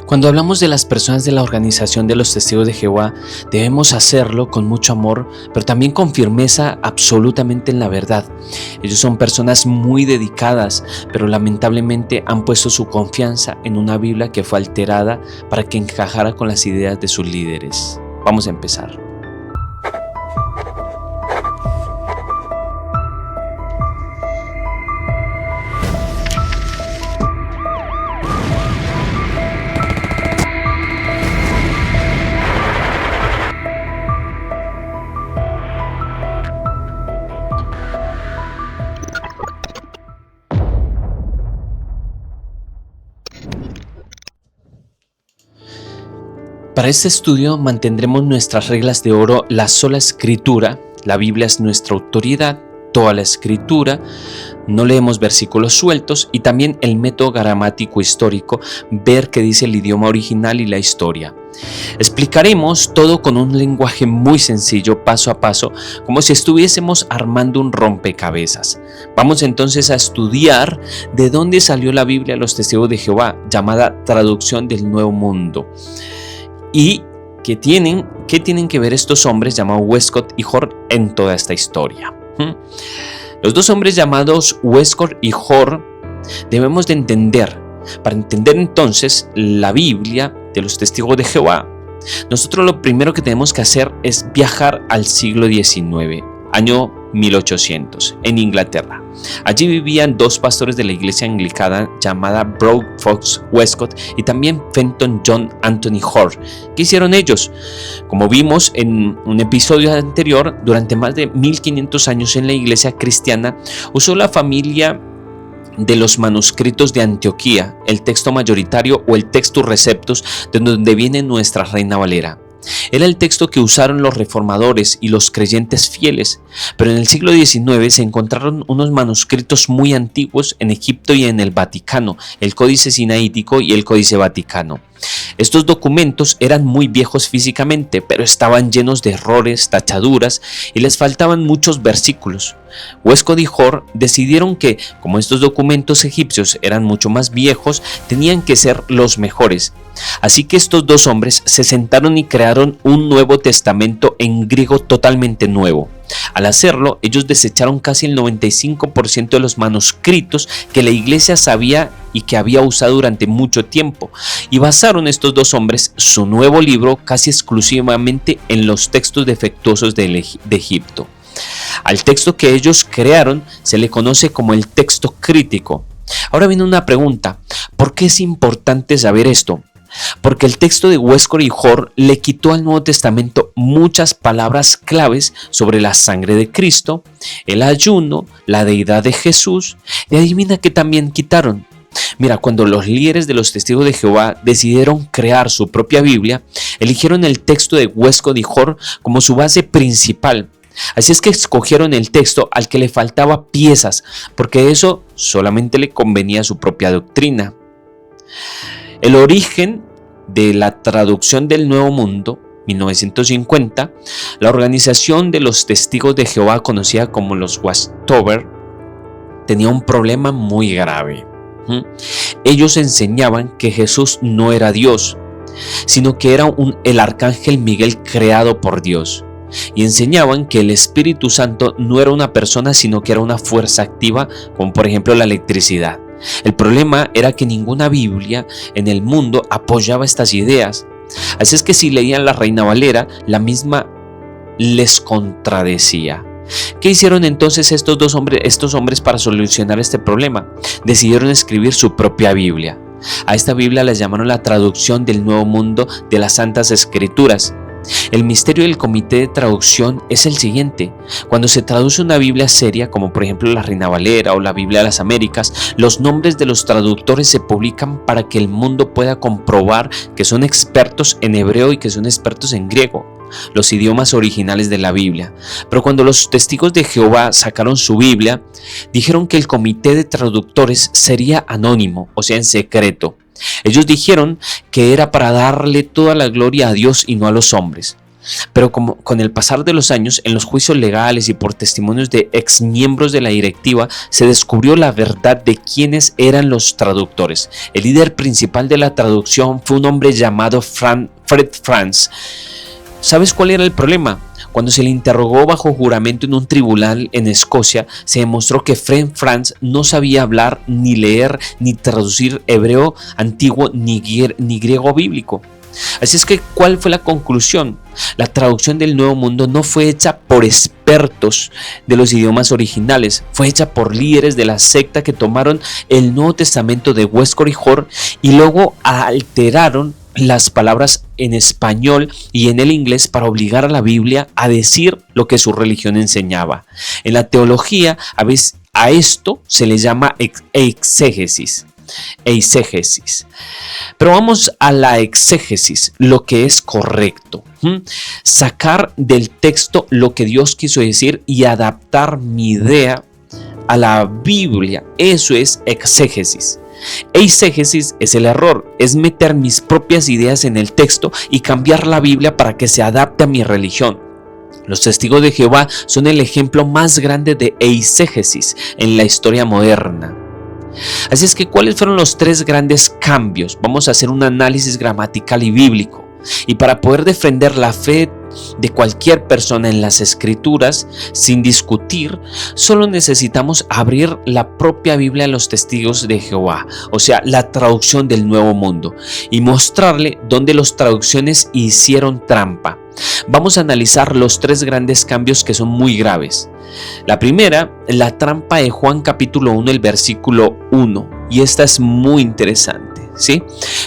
Cuando hablamos de las personas de la organización de los Testigos de Jehová, debemos hacerlo con mucho amor, pero también con firmeza absolutamente en la verdad. Ellos son personas muy dedicadas, pero lamentablemente han puesto su confianza en una Biblia que fue alterada para que encajara con las ideas de sus líderes. Vamos a empezar. Para este estudio mantendremos nuestras reglas de oro: la sola escritura, la Biblia es nuestra autoridad, toda la escritura, no leemos versículos sueltos, y también el método gramático histórico, ver qué dice el idioma original y la historia. Explicaremos todo con un lenguaje muy sencillo, paso a paso, como si estuviésemos armando un rompecabezas. Vamos entonces a estudiar de dónde salió la Biblia a los Testigos de Jehová, llamada Traducción del Nuevo Mundo. ¿Y qué tienen que ver estos hombres llamados Westcott y Hort en toda esta historia? Los dos hombres llamados Westcott y Hort debemos de entender. Para entender entonces la Biblia de los Testigos de Jehová, nosotros lo primero que tenemos que hacer es viajar al siglo XIX, año 1800, en Inglaterra. Allí vivían dos pastores de la iglesia anglicana llamada Broad Fox Westcott y también Fenton John Anthony Hort. ¿Qué hicieron ellos? Como vimos en un episodio anterior, durante más de 1500 años en la iglesia cristiana usó la familia de los manuscritos de Antioquía, el texto mayoritario o el Textus Receptus, de donde viene nuestra Reina Valera. Era el texto que usaron los reformadores y los creyentes fieles, pero en el siglo XIX se encontraron unos manuscritos muy antiguos en Egipto y en el Vaticano, el Códice Sinaítico y el Códice Vaticano. Estos documentos eran muy viejos físicamente, pero estaban llenos de errores, tachaduras y les faltaban muchos versículos. Westcott y Hort decidieron que, como estos documentos egipcios eran mucho más viejos, tenían que ser los mejores. Así que estos dos hombres se sentaron y crearon un Nuevo Testamento en griego totalmente nuevo. Al hacerlo, ellos desecharon casi el 95% de los manuscritos que la iglesia sabía y que había usado durante mucho tiempo, y basaron estos dos hombres su nuevo libro casi exclusivamente en los textos defectuosos de Egipto. Al texto que ellos crearon se le conoce como el texto crítico. Ahora viene una pregunta: ¿por qué es importante saber esto? Porque el texto de Westcott y Hort le quitó al Nuevo Testamento muchas palabras claves sobre la sangre de Cristo, el ayuno, la deidad de Jesús, y adivina qué también quitaron. Mira, cuando los líderes de los Testigos de Jehová decidieron crear su propia Biblia, eligieron el texto de Westcott y Hort como su base principal. Así es que escogieron el texto al que le faltaba piezas, porque eso solamente le convenía a su propia doctrina. El origen de la traducción del Nuevo Mundo, 1950, la organización de los Testigos de Jehová, conocida como los Watchtower, tenía un problema muy grave. Ellos enseñaban que Jesús no era Dios, sino que era el arcángel Miguel creado por Dios. Y enseñaban que el Espíritu Santo no era una persona, sino que era una fuerza activa, como por ejemplo la electricidad. El problema era que ninguna Biblia en el mundo apoyaba estas ideas. Así es que si leían la Reina Valera, la misma les contradecía. ¿Qué hicieron entonces estos hombres para solucionar este problema? Decidieron escribir su propia Biblia. A esta Biblia la llamaron la traducción del Nuevo Mundo de las Santas Escrituras. El misterio del comité de traducción es el siguiente: cuando se traduce una Biblia seria, como por ejemplo la Reina Valera o la Biblia de las Américas, los nombres de los traductores se publican para que el mundo pueda comprobar que son expertos en hebreo y que son expertos en griego, los idiomas originales de la Biblia. Pero cuando los Testigos de Jehová sacaron su Biblia, dijeron que el comité de traductores sería anónimo, o sea, en secreto. Ellos dijeron que era para darle toda la gloria a Dios y no a los hombres. Pero como con el pasar de los años, en los juicios legales y por testimonios de exmiembros de la directiva, se descubrió la verdad de quiénes eran los traductores. El líder principal de la traducción fue un hombre llamado Fred Franz. ¿Sabes cuál era el problema? Cuando se le interrogó bajo juramento en un tribunal en Escocia, se demostró que Fred Franz no sabía hablar, ni leer, ni traducir hebreo antiguo, ni griego bíblico. Así es que, ¿cuál fue la conclusión? La traducción del Nuevo Mundo no fue hecha por expertos de los idiomas originales, fue hecha por líderes de la secta que tomaron el Nuevo Testamento de Westcott y Hort y luego alteraron las palabras en español y en el inglés para obligar a la Biblia a decir lo que su religión enseñaba. En la teología, a esto se le llama exégesis. Pero vamos a la exégesis, lo que es correcto. Sacar del texto lo que Dios quiso decir y adaptar mi idea a la Biblia. Eso es exégesis. Eisegesis es el error, es meter mis propias ideas en el texto y cambiar la Biblia para que se adapte a mi religión. Los testigos de Jehová son el ejemplo más grande de eisegesis en la historia moderna. Así es que, ¿cuáles fueron los tres grandes cambios? Vamos a hacer un análisis gramatical y bíblico. Y para poder defender la fe de cualquier persona en las Escrituras sin discutir, solo necesitamos abrir la propia Biblia a los testigos de Jehová, o sea, la traducción del Nuevo Mundo, y mostrarle dónde las traducciones hicieron trampa. Vamos a analizar los tres grandes cambios que son muy graves. La primera, la trampa de Juan capítulo 1, el versículo 1, y esta es muy interesante, ¿sí?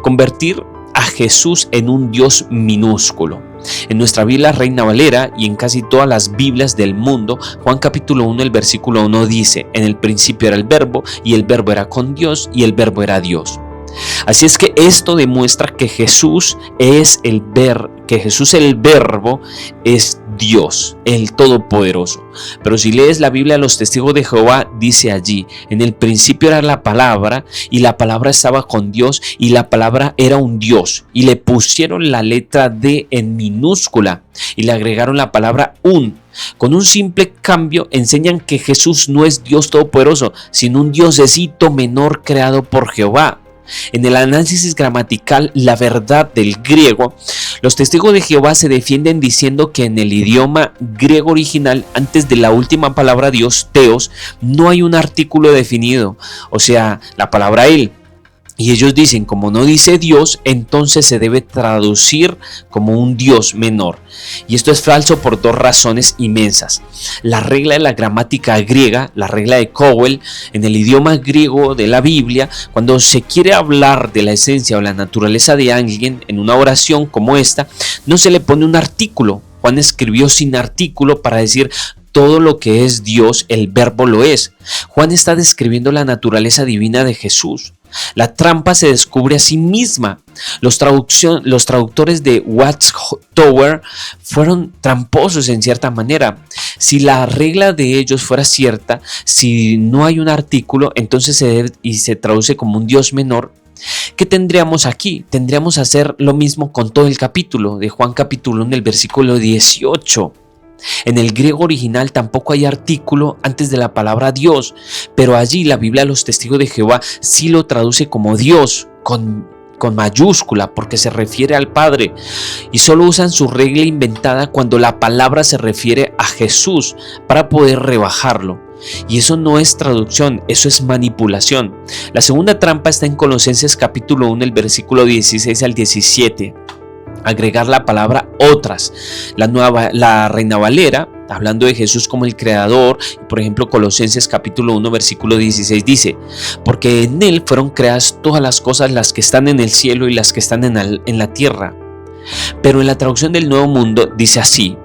Convertir a Jesús en un Dios minúsculo. En nuestra Biblia Reina Valera y en casi todas las Biblias del mundo, Juan capítulo 1, el versículo 1 dice: en el principio era el verbo, y el verbo era con Dios, y el verbo era Dios. Así es que esto demuestra que Jesús es el verbo es Dios, el Todopoderoso. Pero si lees la Biblia de los testigos de Jehová, dice allí: en el principio era la palabra, y la palabra estaba con Dios, y la palabra era un Dios. Y le pusieron la letra D en minúscula y le agregaron la palabra un. Con un simple cambio enseñan que Jesús no es Dios Todopoderoso, sino un diosecito menor creado por Jehová. En el análisis gramatical, la verdad del griego, los testigos de Jehová se defienden diciendo que en el idioma griego original, antes de la última palabra Dios, teos, no hay un artículo definido, o sea, la palabra él. Y ellos dicen, como no dice Dios, entonces se debe traducir como un Dios menor. Y esto es falso por dos razones inmensas. La regla de la gramática griega, la regla de Cowell, en el idioma griego de la Biblia, cuando se quiere hablar de la esencia o la naturaleza de alguien en una oración como esta, no se le pone un artículo. Juan escribió sin artículo para decir: todo lo que es Dios, el verbo lo es. Juan está describiendo la naturaleza divina de Jesús. La trampa se descubre a sí misma. Los traductores de Watchtower fueron tramposos en cierta manera. Si la regla de ellos fuera cierta, si no hay un artículo, entonces se traduce como un Dios menor. ¿Qué tendríamos aquí? Tendríamos que hacer lo mismo con todo el capítulo de Juan capítulo 1, el versículo 18. En el griego original tampoco hay artículo antes de la palabra Dios, pero allí la Biblia de los testigos de Jehová sí lo traduce como Dios, con mayúscula, porque se refiere al Padre, y solo usan su regla inventada cuando la palabra se refiere a Jesús para poder rebajarlo. Y eso no es traducción, eso es manipulación. La segunda trampa está en Colosenses capítulo 1, el versículo 16 al 17. Agregar la palabra otras. La Reina Valera, hablando de Jesús como el creador, por ejemplo Colosenses capítulo 1 versículo 16 dice: porque en él fueron creadas todas las cosas, las que están en el cielo y las que están en la tierra. Pero en la traducción del Nuevo Mundo dice así: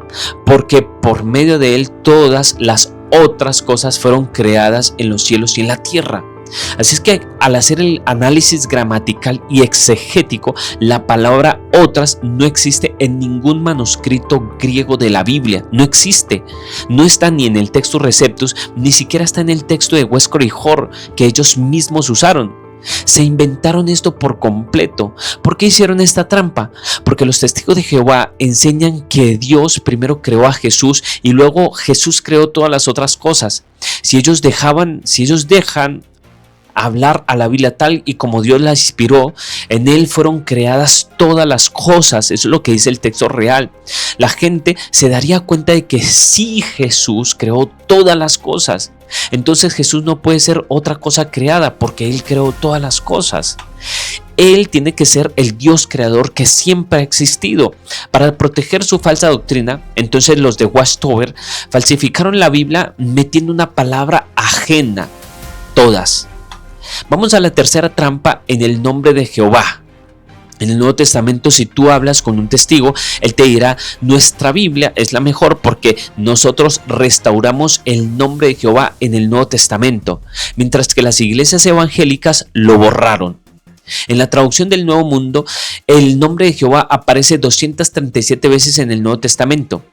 porque por medio de él todas las otras cosas fueron creadas en los cielos y en la tierra. Así es que al hacer el análisis gramatical y exegético, la palabra otras no existe en ningún manuscrito griego de la Biblia. No existe. No está ni en el Textus Receptus, ni siquiera está en el texto de Westcott y Hort que ellos mismos usaron. Se inventaron esto por completo. ¿Por qué hicieron esta trampa? Porque los testigos de Jehová enseñan que Dios primero creó a Jesús y luego Jesús creó todas las otras cosas. Si ellos dejan hablar a la Biblia tal y como Dios la inspiró, en él fueron creadas todas las cosas. Eso es lo que dice el texto real. La gente se daría cuenta de que sí, Jesús creó todas las cosas. Entonces Jesús no puede ser otra cosa creada porque él creó todas las cosas. Él tiene que ser el Dios creador que siempre ha existido. Para proteger su falsa doctrina, entonces los de Watchtower falsificaron la Biblia metiendo una palabra ajena. Todas. Vamos a la tercera trampa en el nombre de Jehová. En el Nuevo Testamento, si tú hablas con un testigo, él te dirá: nuestra Biblia es la mejor porque nosotros restauramos el nombre de Jehová en el Nuevo Testamento, mientras que las iglesias evangélicas lo borraron. En la traducción del Nuevo Mundo, el nombre de Jehová aparece 237 veces en el Nuevo Testamento.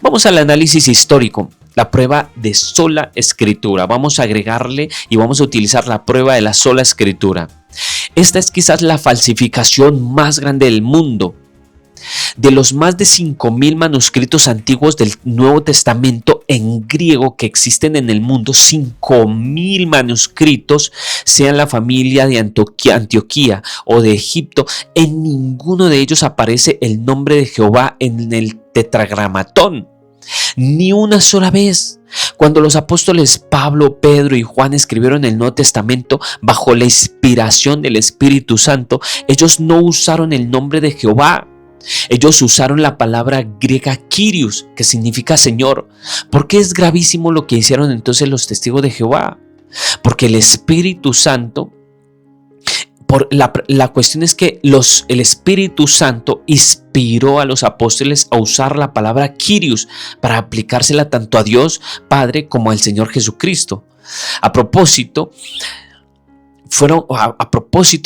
Vamos al análisis histórico, la prueba de sola escritura. Vamos a agregarle y vamos a utilizar la prueba de la sola escritura. Esta es quizás la falsificación más grande del mundo. De los más de 5,000 manuscritos antiguos del Nuevo Testamento en griego que existen en el mundo, 5,000 manuscritos, sean la familia de Antioquía o de Egipto, en ninguno de ellos aparece el nombre de Jehová en el tetragramatón. Ni una sola vez. Cuando los apóstoles Pablo, Pedro y Juan escribieron el Nuevo Testamento bajo la inspiración del Espíritu Santo, ellos no usaron el nombre de Jehová. Ellos usaron la palabra griega Kyrios, que significa Señor. ¿Por qué es gravísimo lo que hicieron entonces los testigos de Jehová? Porque el Espíritu Santo, la cuestión es que el Espíritu Santo inspiró a los apóstoles a usar la palabra Kyrios para aplicársela tanto a Dios Padre como al Señor Jesucristo. A propósito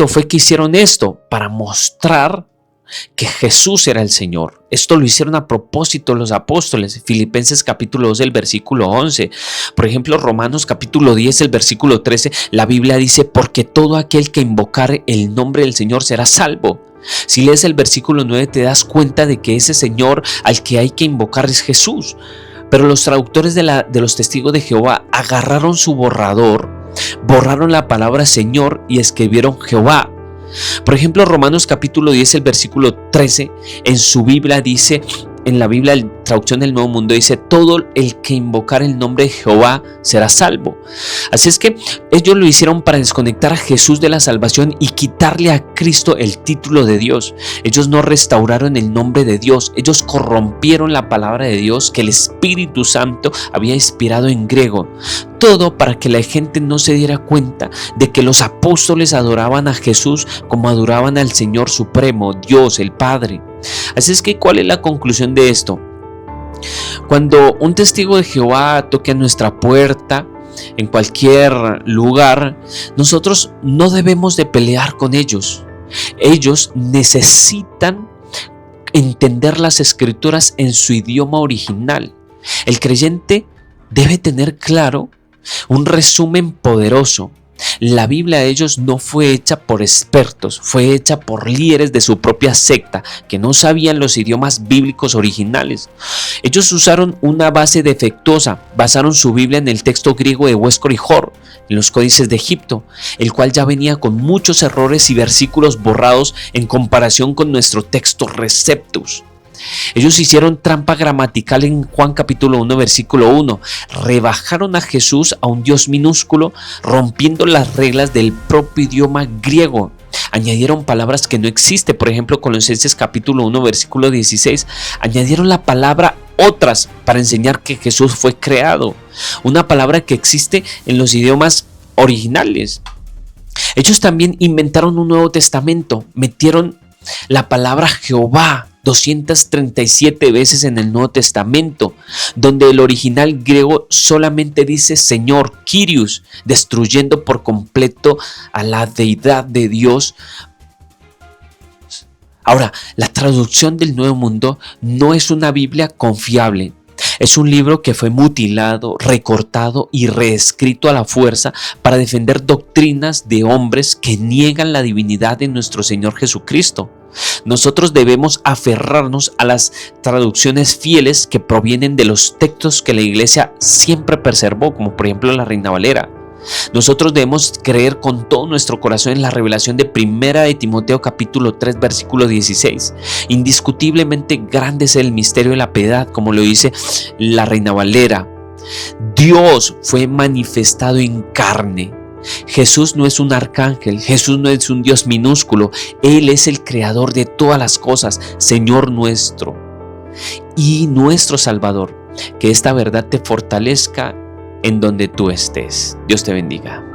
fue que hicieron esto para mostrar que Jesús era el Señor. Esto lo hicieron a propósito los apóstoles. Filipenses capítulo 2, el versículo 11. Por ejemplo, Romanos capítulo 10, el versículo 13, la Biblia dice: porque todo aquel que invocare el nombre del Señor será salvo. Si lees el versículo 9 te das cuenta de que ese Señor al que hay que invocar es Jesús. Pero los traductores de los testigos de Jehová agarraron su borrador, borraron la palabra Señor y escribieron Jehová. Por ejemplo, Romanos capítulo 10, el versículo 13, en su Biblia dice, en la Biblia, la traducción del Nuevo Mundo dice: todo el que invocar el nombre de Jehová será salvo. Así es que ellos lo hicieron para desconectar a Jesús de la salvación y quitarle a Cristo el título de Dios. Ellos no restauraron el nombre de Dios, ellos corrompieron la palabra de Dios que el Espíritu Santo había inspirado en griego. Todo para que la gente no se diera cuenta de que los apóstoles adoraban a Jesús como adoraban al Señor Supremo, Dios, el Padre. Así es que, ¿cuál es la conclusión de esto? Cuando un testigo de Jehová toque a nuestra puerta en cualquier lugar, nosotros no debemos de pelear con ellos. Ellos necesitan entender las escrituras en su idioma original. El creyente debe tener claro un resumen poderoso. La Biblia de ellos no fue hecha por expertos, fue hecha por líderes de su propia secta que no sabían los idiomas bíblicos originales. Ellos usaron una base defectuosa, basaron su Biblia en el texto griego de Huescor y Hor, en los códices de Egipto, el cual ya venía con muchos errores y versículos borrados en comparación con nuestro texto Receptus. Ellos hicieron trampa gramatical en Juan capítulo 1 versículo 1. Rebajaron a Jesús a un Dios minúsculo, rompiendo las reglas del propio idioma griego. Añadieron palabras que no existen. Por ejemplo, Colosenses capítulo 1 versículo 16. Añadieron la palabra otras para enseñar que Jesús fue creado. Una palabra que existe en los idiomas originales. Ellos también inventaron un Nuevo Testamento. Metieron la palabra Jehová 237 veces en el Nuevo Testamento, donde el original griego solamente dice Señor, Kyrios, destruyendo por completo a la deidad de Dios. Ahora, la traducción del Nuevo Mundo no es una Biblia confiable. Es un libro que fue mutilado, recortado y reescrito a la fuerza para defender doctrinas de hombres que niegan la divinidad de nuestro Señor Jesucristo. Nosotros debemos aferrarnos a las traducciones fieles que provienen de los textos que la Iglesia siempre preservó, como por ejemplo la Reina Valera. Nosotros debemos creer con todo nuestro corazón en la revelación de 1 de Timoteo capítulo 3 versículo 16. Indiscutiblemente grande es el misterio de la piedad, como lo dice la Reina Valera. Dios fue manifestado en carne. Jesús no es un arcángel, Jesús no es un Dios minúsculo, Él es el creador de todas las cosas, Señor nuestro y nuestro Salvador. Que esta verdad te fortalezca en donde tú estés. Dios te bendiga.